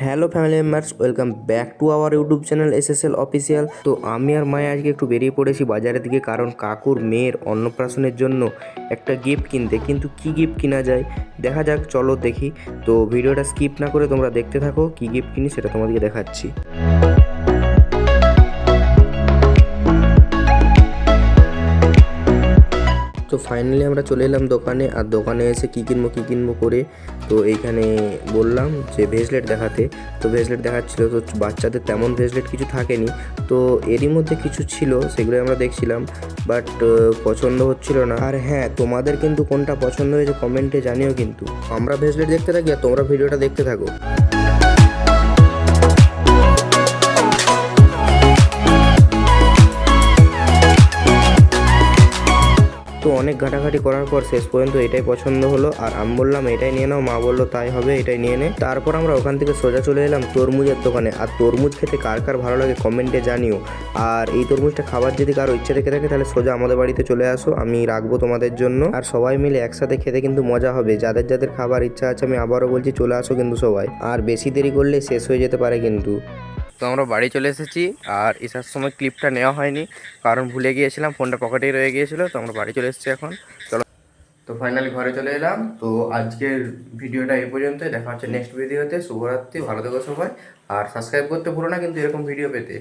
Hello family members, welcome back to our YouTube channel SSL official. তো আমি আর মায়া আজকে একটু বেরিয়ে পড়েছি বাজারের দিকে, কারণ কাকুর মেয়ের অন্নপ্রাশনের জন্য একটা গিফট কিনতে। কিন্তু কি গিফট কিনা যায় দেখা যাক, চলো দেখি। তো ভিডিওটা স্কিপ না করে তোমরা দেখতে থাকো, কি গিফট কিনি সেটা তোমাদেরকে দেখাচ্ছি। তো ফাইনালি আমরা চলে এলাম দোকানে, আর দোকানে এসে কী কিনবো করে তো এইখানে বললাম যে ভেজলেট দেখাতে। তো ভেজলেট দেখাচ্ছিলো, তো বাচ্চাদের তেমন ভেজলেট কিছু থাকেনি, তো এরই মধ্যে কিছু ছিল, সেগুলো আমরা দেখছিলাম, বাট পছন্দ হচ্ছিল না। আর হ্যাঁ, তোমাদের কিন্তু কোনটা পছন্দ হয়েছে কমেন্টে জানিও। কিন্তু আমরা ভেজলেট দেখতে থাকি আর তোমরা ভিডিওটা দেখতে থাকো। তো অনেক ঘাটাঘাটি করার পর শেষ পর্যন্ত এটাই পছন্দ হলো, আর আমি বললাম এটাই নিয়ে নাও, মা বললো তাই হবে, এটাই নিয়ে নে। তারপর আমরা ওখান থেকে সোজা চলে এলাম তরমুজের দোকানে। আর তরমুজ খেতে কার কার ভালো লাগে কমেন্টে জানিও। আর এই তরমুজটা খাবার যদি কারো ইচ্ছে থেকে থাকে তাহলে সোজা আমাদের বাড়িতে চলে আসো, আমি রাখবো তোমাদের জন্য। আর সবাই মিলে একসাথে খেতে কিন্তু মজা হবে। যাদের যাদের খাবার ইচ্ছা আছে আমি আবারও বলছি চলে আসো কিন্তু সবাই, আর বেশি দেরি করলে শেষ হয়ে যেতে পারে কিন্তু। তো আমরা বাড়ি চলে এসেছি, আর আসার সময় ক্লিপটা নেওয়া হয়নি কারণ ভুলে গিয়েছিলাম, ফোনটা পকেটেই রয়ে গিয়েছিলো। তো আমরা বাড়ি চলে এসেছি এখন, চলো। তো ফাইনালি ঘরে চলে এলাম। তো আজকের ভিডিওটা এই পর্যন্তই, দেখা হচ্ছে নেক্সট ভিডিওতে। শুভরাত্রি, ভালো থেকো সবাই, আর সাবস্ক্রাইব করতে ভুলো না কিন্তু এরকম ভিডিও পেতে।